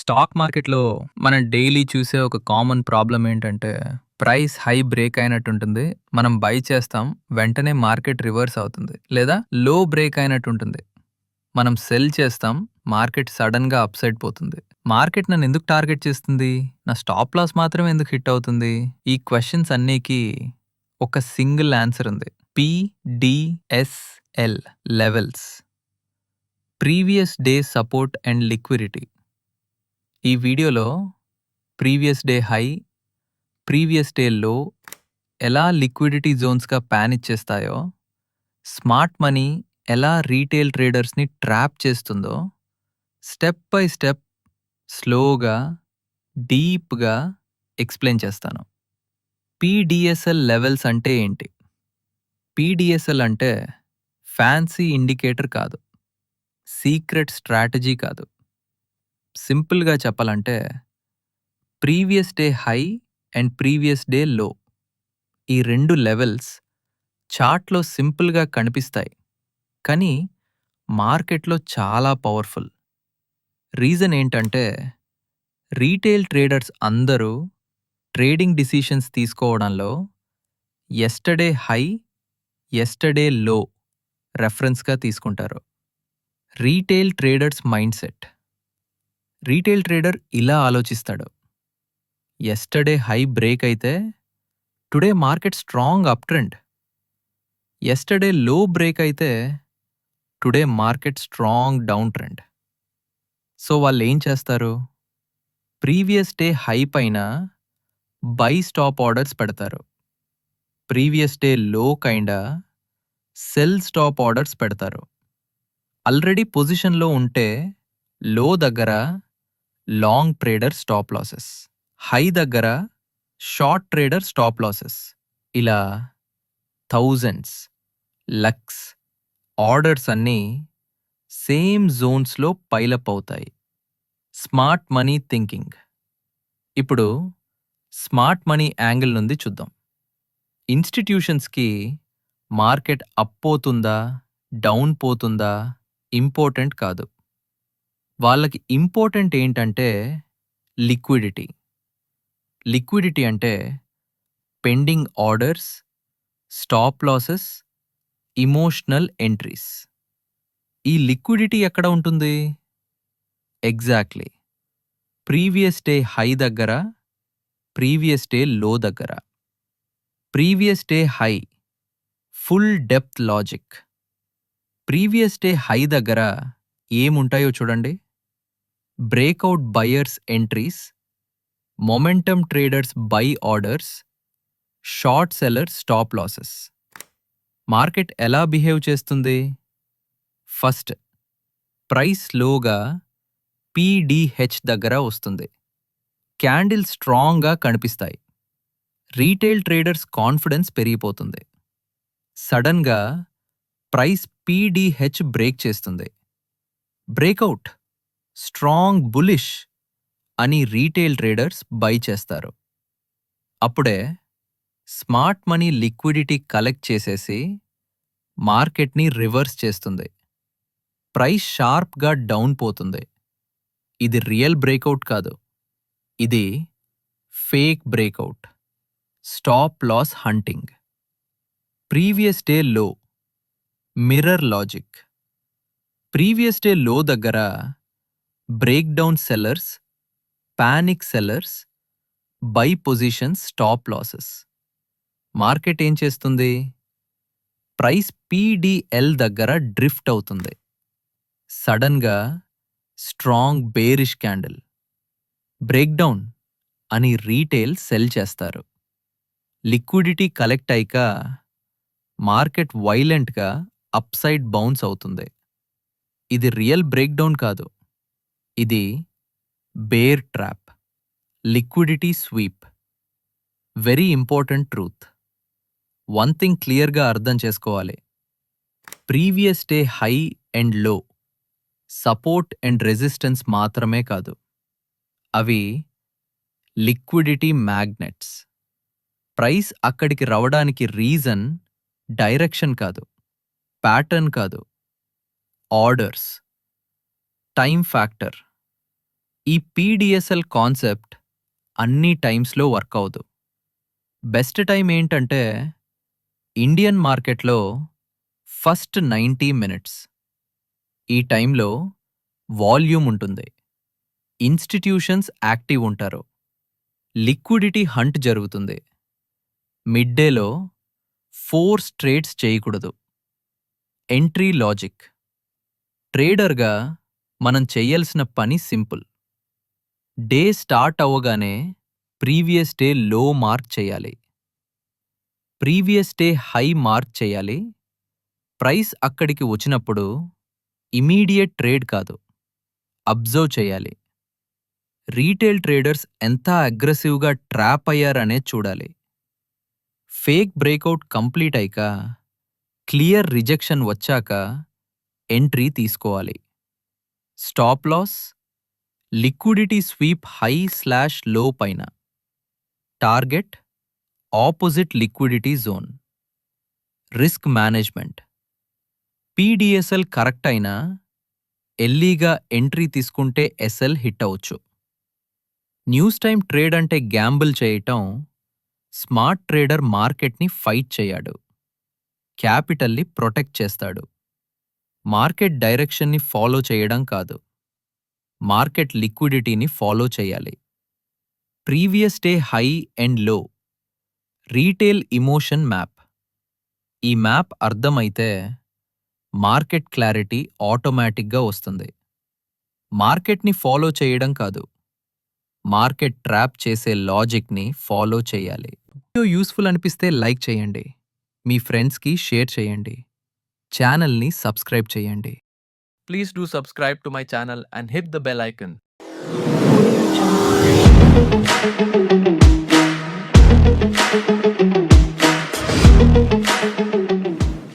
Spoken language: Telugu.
స్టాక్ మార్కెట్‌లో మనం డైలీ చూసే ఒక కామన్ ప్రాబ్లమ్ ఏంటంటే, ప్రైస్ హై బ్రేక్ అయినట్టుంటుంది. మనం బై చేస్తాం. వెంటనే మార్కెట్ రివర్స్ అవుతుంది. లేదా లో బ్రేక్ అయినట్టుంటుంది. మనం సెల్ చేస్తాం. మార్కెట్ సడెన్‌గా అప్ సైడ్ పోతుంది. మార్కెట్ నన్ను ఎందుకు టార్గెట్ చేస్తుంది? నా స్టాప్ లాస్ మాత్రమే ఎందుకు హిట్ అవుతుంది? ఈ క్వెషన్స్ అన్నిటికి ఒక సింగిల్ ఆన్సర్ ఉంది. PDSL levels. Previous day support and liquidity. ఈ వీడియోలో previous day high, previous day low ఎలా లిక్విడిటీ జోన్స్గా ప్యాన్ ఇచ్చేస్తాయో, స్మార్ట్ మనీ ఎలా రీటైల్ ట్రేడర్స్ని ట్రాప్ చేస్తుందో, స్టెప్ బై స్టెప్ స్లోగా డీప్గా ఎక్స్ప్లెయిన్ చేస్తాను. పీడిఎస్ఎల్ లెవెల్స్ అంటే ఏంటి? పీడిఎస్ఎల్ అంటే ఫ్యాన్సీ ఇండికేటర్ కాదు, సీక్రెట్ స్ట్రాటజీ కాదు. సింపుల్గా చెప్పాలంటే previous day high and previous day లో, ఈ రెండు లెవెల్స్ చార్ట్లో సింపుల్గా కనిపిస్తాయి, కానీ మార్కెట్లో చాలా పవర్ఫుల్. రీజన్ ఏంటంటే రీటైల్ ట్రేడర్స్ అందరూ ట్రేడింగ్ డిసిషన్స్ తీసుకోవడంలో ఎస్టర్డే హై, ఎస్టర్డే లో రెఫరెన్స్గా తీసుకుంటారు. Retail traders mind set. Retail trader ఇలా ఆలోచిస్తాడు: ఎస్టర్డే హై బ్రేక్ అయితే today market strong up trend. Yesterday లో బ్రేక్ అయితే today market strong down trend. So వాళ్ళు ఏం చేస్తారు? ప్రీవియస్ డే హై పైన బై స్టాప్ ఆర్డర్స్ పెడతారు. ప్రీవియస్ డే లో కైండా సెల్ స్టాప్ ఆర్డర్స్ పెడతారు. ఆల్రెడీ పొజిషన్లో ఉంటే లో దగ్గర long trader stop losses, high దగ్గర షార్ట్ ట్రేడర్ స్టాప్ లాసెస్. ఇలా థౌజండ్స్, లక్స్ ఆర్డర్స్ అన్నీ సేమ్ జోన్స్లో పైలప్ అవుతాయి. Smart money thinking. ఇప్పుడు స్మార్ట్ మనీ యాంగిల్ నుండి చూద్దాం. ఇన్స్టిట్యూషన్స్కి మార్కెట్ అప్ పోతుందా, డౌన్ పోతుందా ఇంపార్టెంట్ కాదు. వాళ్ళకి ఇంపార్టెంట్ ఏంటంటే లిక్విడిటీ. లిక్విడిటీ అంటే pending orders, stop losses, emotional entries. ఈ లిక్విడిటీ ఎక్కడ ఉంటుంది? ఎగ్జాక్ట్లీ ప్రీవియస్ డే హై దగ్గర, ప్రీవియస్ డే లో దగ్గర. Previous day high full depth logic. Previous day high దగ్గర ఏముంటాయో చూడండి: breakout buyers entries, momentum traders by orders, short seller stop losses. Market ఎలా బిహేవ్ చేస్తుంది? ఫస్ట్, ప్రైస్ లోగా పీడీహెచ్ దగ్గర వస్తుంది. క్యాండిల్ స్ట్రాంగ్గా కనిపిస్తాయి. రీటైల్ ట్రేడర్స్ కాన్ఫిడెన్స్ పెరిగిపోతుంది. సడన్గా ప్రైస్ పీడీహెచ్ బ్రేక్ చేస్తుంది. బ్రేక్అవుట్ స్ట్రాంగ్ బులిష్ అని రీటైల్ ట్రేడర్స్ బై చేస్తారు. అప్పుడే స్మార్ట్ మనీ లిక్విడిటీ కలెక్ట్ చేసేసి మార్కెట్ని రివర్స్ చేస్తుంది. ప్రైస్ షార్ప్గా డౌన్ పోతుంది. ఇది రియల్ బ్రేక్అవుట్ కాదు, ఇది fake breakout. Stop loss hunting. Previous day లో మిర్రర్ లాజిక్. ప్రీవియస్ డే లో దగ్గర break down sellers, panic sellers, buy position stop losses. Market ఏం చేస్తుంది? ప్రైస్ పీడీఎల్ దగ్గర డ్రిఫ్ట్ అవుతుంది. సడన్గా స్ట్రాంగ్ బేరిష్ క్యాండిల్, బ్రేక్డౌన్ అని రీటైల్ సెల్ చేస్తారు. లిక్విడిటీ కలెక్ట్ అయ్యాక మార్కెట్ వైలెంట్గా అప్ సైడ్ బౌన్స్ అవుతుంది. ఇది రియల్ బ్రేక్డౌన్ కాదు, ఇది bear trap, liquidity sweep. Very important truth. One thing క్లియర్గా అర్థం చేసుకోవాలి: ప్రీవియస్ డే హై అండ్ లో సపోర్ట్ అండ్ రెసిస్టెన్స్ మాత్రమే కాదు, అవి లిక్విడిటీ మ్యాగ్నెట్స్. ప్రైస్ అక్కడికి రావడానికి రీజన్ డైరెక్షన్ కాదు, ప్యాటర్న్ కాదు, ఆర్డర్స్, టైం ఫ్యాక్టర్, ఈ పీడిఎస్ఎల్ కాన్సెప్ట్ అన్ని టైమ్స్లో వర్క్ అవ్వదు. బెస్ట్ టైం ఏంటంటే ఇండియన్ మార్కెట్లో ఫస్ట్ 90 మినిట్స్. ఈ టైంలో వాల్యూమ్ ఉంటుంది, ఇన్స్టిట్యూషన్స్ యాక్టివ్ ఉంటారు, లిక్విడిటీ హంట్ జరుగుతుంది. మిడ్ డేలో 4 ట్రేడ్స్ చేయకూడదు. Entry logic. ట్రేడర్గా మనం చేయాల్సిన పని సింపుల్. డే స్టార్ట్ అవ్వగానే ప్రీవియస్ డే లో మార్క్ చేయాలి, ప్రీవియస్ డే హై మార్క్ చేయాలి. ప్రైస్ అక్కడికి వచ్చినప్పుడు ఇమీడియట్ ట్రేడ్ కాదు, అబ్జర్వ్ చేయాలి. రీటైల్ ట్రేడర్స్ ఎంత అగ్రెసివ్గా ట్రాప్ అయ్యారనే చూడాలి. ఫేక్ బ్రేక్అవుట్ కంప్లీట్ అయ్యాక క్లియర్ రిజెక్షన్ వచ్చాక ఎంట్రీ తీసుకోవాలి. Stop loss, liquidity sweep high low పైన. Target opposite liquidity zone. Risk management. PDSL correct అయినా ఎర్లీగా ఎంట్రీ తీసుకుంటే ఎస్ఎల్ హిట్ అవ్వచ్చు. న్యూస్ టైం ట్రేడ్ అంటే గ్యాంబుల్ చేయటం. స్మార్ట్ ట్రేడర్ మార్కెట్ని ఫైట్ చేయడు, క్యాపిటల్ని ప్రొటెక్ట్ చేస్తాడు. మార్కెట్ డైరెక్షన్ని ఫాలో చేయడం కాదు, మార్కెట్ లిక్విడిటీని ఫాలో చేయాలి. ప్రీవియస్ డే హై అండ్ లో. Retail emotion map. ఈ మ్యాప్ అర్థమైతే మార్కెట్ క్లారిటీ ఆటోమేటిక్గా వస్తుంది. మార్కెట్ని ఫాలో చేయడం కాదు, మార్కెట్ ట్రాప్ చేసే లాజిక్ని ఫాలో చేయాలి. వీడియో యూస్ఫుల్ అనిపిస్తే లైక్ చేయండి, మీ ఫ్రెండ్స్కి షేర్ చేయండి, ఛానల్ని సబ్స్క్రైబ్ చేయండి. Please do subscribe to my channel and hit the bell icon.